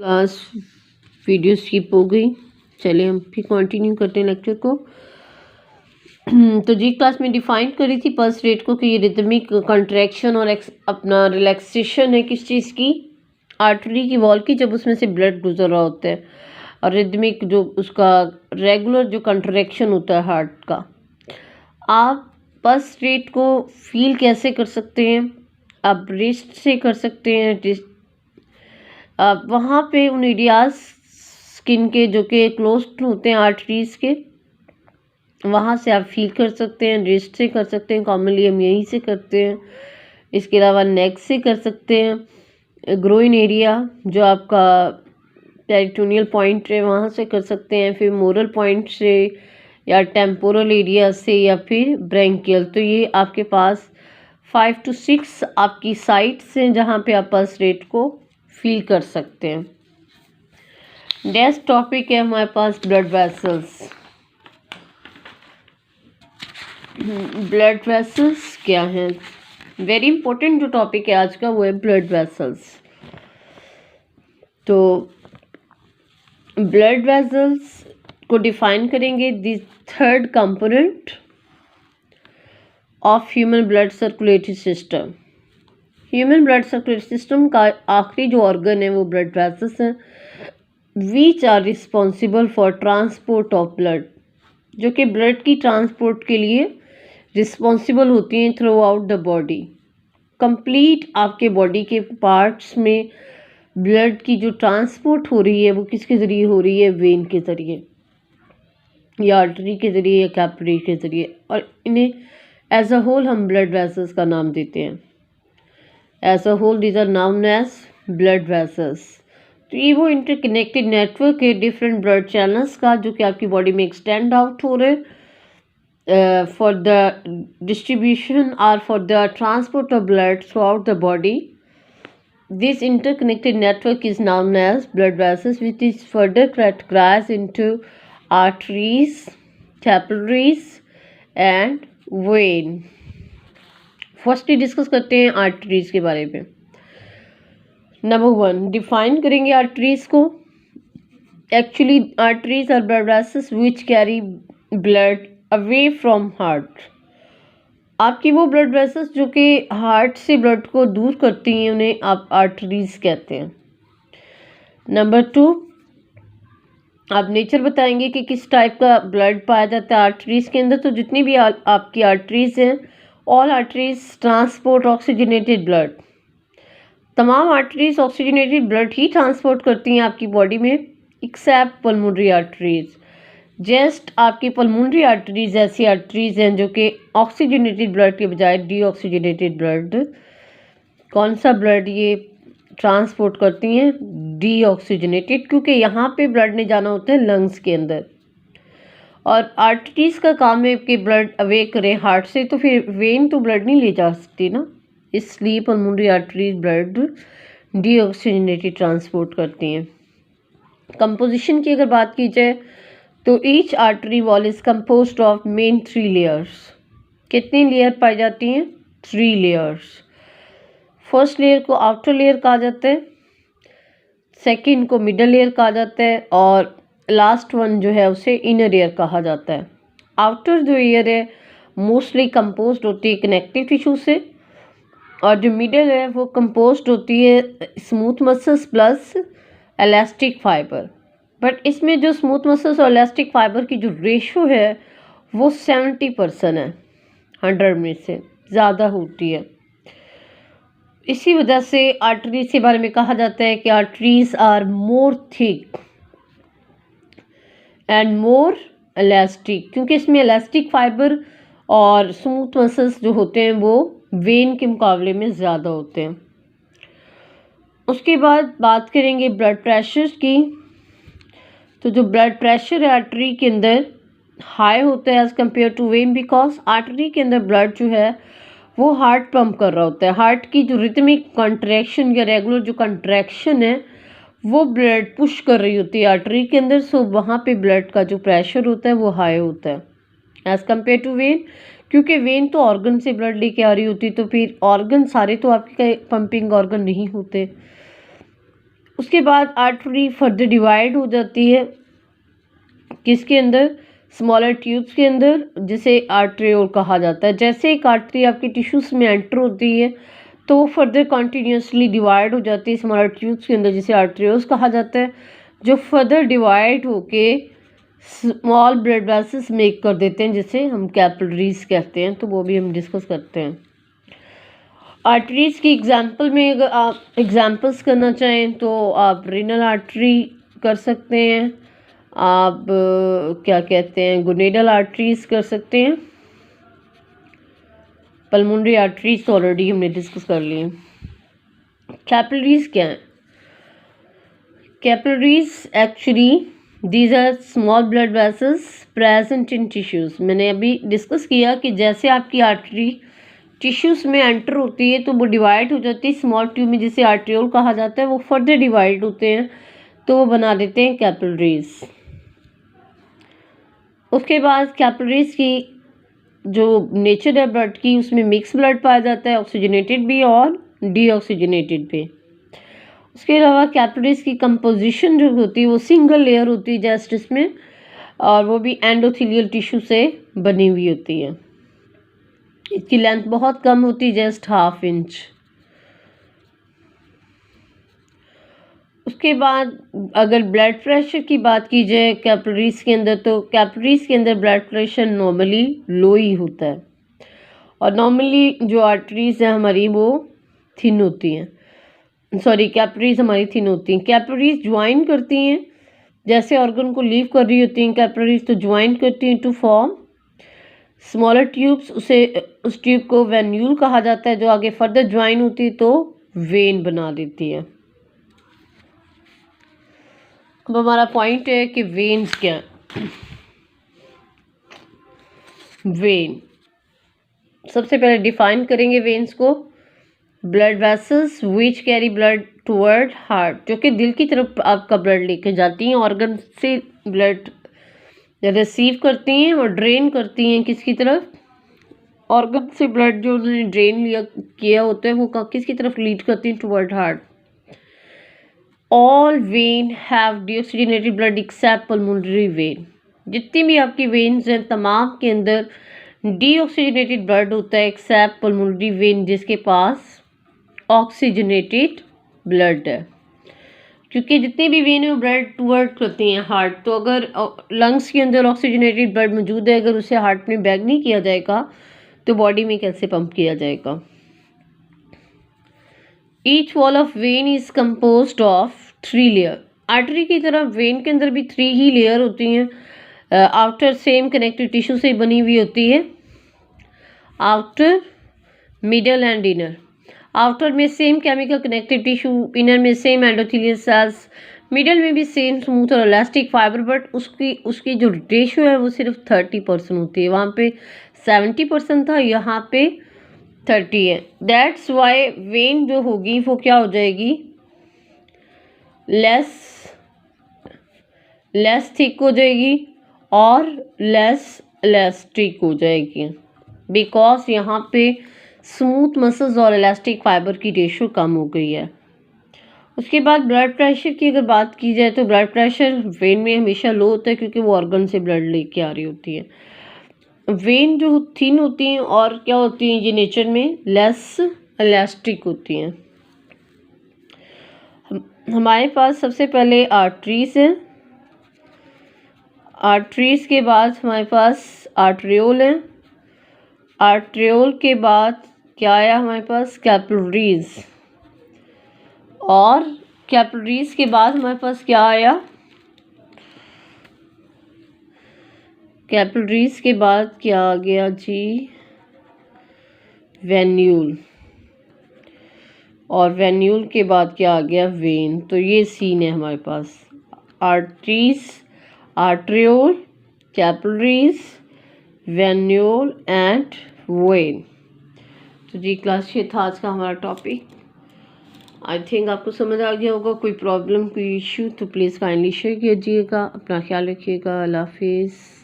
Class video skip हो गई। चलिए हम फिर कंटिन्यू करते हैं लेक्चर को। तो जी क्लास में डिफाइन करी थी पल्स रेट को कि ये रिदमिक कंट्रैक्शन और अपना रिलैक्सेशन है किस चीज़ की, आर्टरी की वॉल की, जब उसमें से ब्लड गुजर रहा होता है, और रिदमिक जो उसका रेगुलर जो कंट्रैक्शन होता है हार्ट का। आप पल्स रेट को फील कैसे कर सकते हैं? आप रिस्ट से कर सकते हैं। आप वहाँ पे उन एरियाज स्किन के जो कि क्लोज होते हैं आर्टरीज के, वहाँ से आप फील कर सकते हैं। रिस्ट से कर सकते हैं, कॉमनली हम यहीं से करते हैं। इसके अलावा नेक से कर सकते हैं। ग्रोइन एरिया जो आपका पेरिटोनियल पॉइंट है वहाँ से कर सकते हैं, फिर मोरल पॉइंट से, या टेम्पोरल एरिया से, या फिर ब्रैंकियल। तो ये आपके पास 5 to 6 आपकी साइट्स हैं जहाँ पे आप पल्स रेट को फील कर सकते हैं। नेक्स्ट टॉपिक है हमारे पास ब्लड वेसल्स। ब्लड वेसल्स क्या हैं? वेरी इंपॉर्टेंट जो टॉपिक है आज का वो है ब्लड वेसल्स। तो ब्लड वेसल्स को डिफाइन करेंगे, the third component of human blood circulatory system. Human blood circulatory system का आखिरी जो ऑर्गन है वो ब्लड वेसल्स हैं, which are responsible for transport of blood, जो कि ब्लड की ट्रांसपोर्ट के लिए रिस्पॉन्सिबल होती हैं through out the body. Complete आपके बॉडी के पार्ट्स में ब्लड की जो ट्रांसपोर्ट हो रही है वो किसके ज़रिए हो रही है? वेन के ज़रिए, या आर्टरी के ज़रिए, या कैपिलरी के ज़रिए, और इन्हें एज अ होल हम ब्लड वेसल्स का नाम देते हैं। As a whole these are known as blood vessels. तो ये वो इंटरकनेक्टेड नेटवर्क है डिफरेंट ब्लड चैनल्स का, जो कि आपकी बॉडी में एक्सटेंड आउट हो रहे हैं फॉर द डिस्ट्रीब्यूशन और for the transport of blood through out the body. This interconnected network is known as blood vessels, which is further categorized into arteries, capillaries and vein. Firstly discuss करते हैं arteries के बारे में। Number 1 define करेंगे arteries को। Actually arteries are blood vessels which carry blood away from heart. आपकी वो blood vessels जो कि हार्ट से ब्लड को दूर करती हैं उन्हें आप आर्टरीज कहते हैं। नंबर 2 आप नेचर बताएंगे कि किस टाइप का ब्लड पाया जाता है आर्टरीज के अंदर। तो जितनी भी आपकी आर्टरीज हैं, all arteries transport oxygenated blood. तमाम आर्टरीज ऑक्सीजनेटेड ब्लड ही ट्रांसपोर्ट करती हैं आपकी बॉडी में, एक्सेप्ट पल्मोनरी आर्टरीज। जस्ट आपकी पल्मोनरी आर्टरीज ऐसी आर्टरीज हैं जो कि ऑक्सीजनेटेड ब्लड के बजाय डीऑक्सीजनेटेड ब्लड, कौन सा ब्लड ये ट्रांसपोर्ट करती हैं? डीऑक्सीजनेटेड, क्योंकि यहाँ पे ब्लड ने जाना होता है लंग्स के अंदर, और आर्टरीज का काम है कि ब्लड अवे करें हार्ट से। तो फिर वेन तो ब्लड नहीं ले जा सकती ना, इसलिए pulmonary arteries blood deoxygenated transport करती हैं। कंपोजिशन की अगर बात की जाए तो each artery wall is composed of main 3 layers. कितनी लेयर पाई जाती हैं? 3 लेयर्स। फर्स्ट लेयर को आउटर लेयर कहा जाता है, सेकंड को मिडल लेयर कहा जाता है, और लास्ट वन जो है उसे इनर लेयर कहा जाता है। आउटर जो लेयर है मोस्टली कंपोज्ड होती है कनेक्टिव टिश्यू से, और जो मिडल है वो कंपोज्ड होती है smooth muscles plus elastic fibre. But इसमें जो स्मूथ मसल्स और इलास्टिक फाइबर की जो रेशो है वो 70% है, 100 में से ज़्यादा होती है। इसी वजह से आर्टरीज के बारे में कहा जाता है कि arteries are more thick and more elastic, क्योंकि इसमें इलास्टिक फाइबर और स्मूथ मसल्स जो होते हैं वो वेन के मुकाबले में ज़्यादा होते हैं। उसके बाद बात करेंगे ब्लड प्रेशर की। तो जो ब्लड प्रेशर है आर्टरी के अंदर हाई होता है as compare to vein, because artery के अंदर ब्लड जो है वो हार्ट पंप कर रहा होता है। हार्ट की जो रिथमिक कंट्रैक्शन या रेगुलर जो कंट्रैक्शन है वो ब्लड पुश कर रही होती है आर्टरी के अंदर। सो वहाँ पे ब्लड का जो प्रेशर होता है वो हाई होता है एज़ कम्पेयर टू वेन, क्योंकि वेन तो ऑर्गन से ब्लड लेके आ रही होती है, तो फिर ऑर्गन सारे तो आपके पंपिंग ऑर्गन नहीं होते। उसके बाद आर्टरी फर्दर डिवाइड हो जाती है किसके अंदर, स्मॉलर ट्यूब्स के अंदर, जिसे आर्टरियोल कहा जाता है। जैसे एक आर्टरी आपके टिश्यूज में एंटर होती है तो वो फर्दर कॉन्टीन्यूसली डिवाइड हो जाती है स्मॉलर ट्यूब्स के अंदर, जिसे आर्टरियोल्स कहा जाता है, जो फर्दर डिवाइड होके स्मॉल ब्लड वेसल्स मेक कर देते हैं, जिसे हम कैपिलरीज कहते हैं। तो वो भी हम डिस्कस करते हैं। आर्टरीज की एग्जांपल में अगर आप एग्जांपल्स करना चाहें तो आप रीनल आर्टरी कर सकते हैं, आप क्या कहते हैं गोनेडल आर्टरीज कर सकते हैं, पल्मोनरी आर्टरीज तो ऑलरेडी हमने डिस्कस कर लिए। कैपिलरीज क्या है? Capillaries actually these are small blood vessels present in tissues. मैंने अभी डिस्कस किया कि जैसे आपकी आर्टरी टिश्यूज में एंटर होती है तो वो डिवाइड हो जाती है स्मॉल ट्यूब में, जिसे आर्टरियोल कहा जाता है। वो फर्दर डिवाइड होते हैं तो वो बना देते हैं कैपिलरीज। उसके बाद कैपिलरीज की जो नेचर है ब्लड की, उसमें मिक्स ब्लड पाया जाता है, ऑक्सीजनेटेड भी और डीऑक्सीजनेटेड भी। उसके अलावा कैपिलरीज की कंपोजिशन जो होती है वो सिंगल लेयर होती है जस्ट इसमें, और वो भी एंडोथेलियल टिश्यू से बनी हुई होती है। इसकी लेंथ बहुत कम होती है, जस्ट 1/2 इंच। उसके बाद अगर ब्लड प्रेशर की बात की जाए कैपिलरीज के अंदर, तो कैपिलरीज के अंदर ब्लड प्रेशर नॉर्मली लो ही होता है, और नॉर्मली जो आर्टरीज है हमारी वो थिन होती हैं, सॉरी कैपिलरीज हमारी थिन होती हैं। कैपिलरीज ज्वाइन करती हैं, जैसे ऑर्गन को लीव कर रही होती हैं कैपिलरीज, तो ज्वाइन करती हैं टू फॉर्म स्मॉलर ट्यूब्स। उस ट्यूब को वेन्यूल कहा जाता है, जो आगे फर्दर ज्वाइन होती है तो वेन बना देती है। अब हमारा पॉइंट है कि वेन्स क्या है। वेन सबसे पहले डिफाइन करेंगे वेन्स को। Blood vessels which carry blood toward heart, जो कि दिल की तरफ आपका ब्लड लेके जाती हैं, ऑर्गन से ब्लड रिसीव करती हैं और ड्रेन करती हैं किसकी तरफ, ऑर्गन से ब्लड जो उन्होंने ड्रेन किया होता है वो किसकी तरफ लीड करती हैं, toward heart. All when have deoxygenated blood accept pulmonary vein. जितनी भी आपकी वेन्स हैं तमाम के अंदर डीऑक्सीजनेटेड ब्लड होता है एक्सेप्ट पल्मोनरी वेन, जिसके पास ऑक्सीजनेटेड ब्लड है। क्योंकि जितनी भी वेन है वो ब्लड टुवर्ड करती हैं हार्ट, तो अगर लंग्स के अंदर ऑक्सीजनेटेड ब्लड मौजूद है, अगर उसे हार्ट में बैग नहीं किया जाएगा तो बॉडी में कैसे पंप किया जाएगा। Each wall of when is composed of 3 layer. Artery की तरह वेन के अंदर भी 3 ही लेयर होती हैं। आउटर सेम कनेक्टिव टिश्यू से बनी हुई होती है, outer, middle and inner. Outer में same chemical connective tissue, inner में सेम एंडोथेलियल सेल्स, मिडल में भी सेम स्मूथ और इलास्टिक फाइबर, बट उसकी जो रेशियो है वो सिर्फ 30% होती है। वहाँ पे 70% था, यहाँ पे 30 है। दैट्स वाई वेन जो होगी वो क्या हो जाएगी, लेस थिक हो जाएगी और लेस इलास्टिक हो जाएगी, बिकॉज यहाँ पे स्मूथ मसल्स और इलास्टिक फाइबर की रेशियो कम हो गई है। उसके बाद ब्लड प्रेशर की अगर बात की जाए तो ब्लड प्रेशर वेन में हमेशा लो होता है, क्योंकि वो ऑर्गन से ब्लड लेके आ रही होती है। वेन जो थिन होती हैं और क्या होती हैं, ये नेचर में लेस इलास्टिक होती हैं। हमारे पास सबसे पहले आर्टरीज है, आर्टरीज के बाद हमारे पास आर्टरियोल है, आर्टरियोल के बाद क्या आया हमारे पास, कैपिलरीज, और कैपिलरीज के बाद हमारे पास क्या आया, कैपिलरीज के बाद क्या आ गया जी, वेन्यूल, और वेन्यूल के बाद क्या आ गया, वेन। तो ये सीन है हमारे पास, arteries, arteriole, capillaries, venule and vein. तो जी क्लास ये था आज का हमारा टॉपिक। आई थिंक आपको समझ आ गया होगा। कोई प्रॉब्लम, कोई इश्यू तो प्लीज़ काइंडली शेयर कीजिएगा। अपना ख्याल रखिएगा। अल्लाह हाफिज़।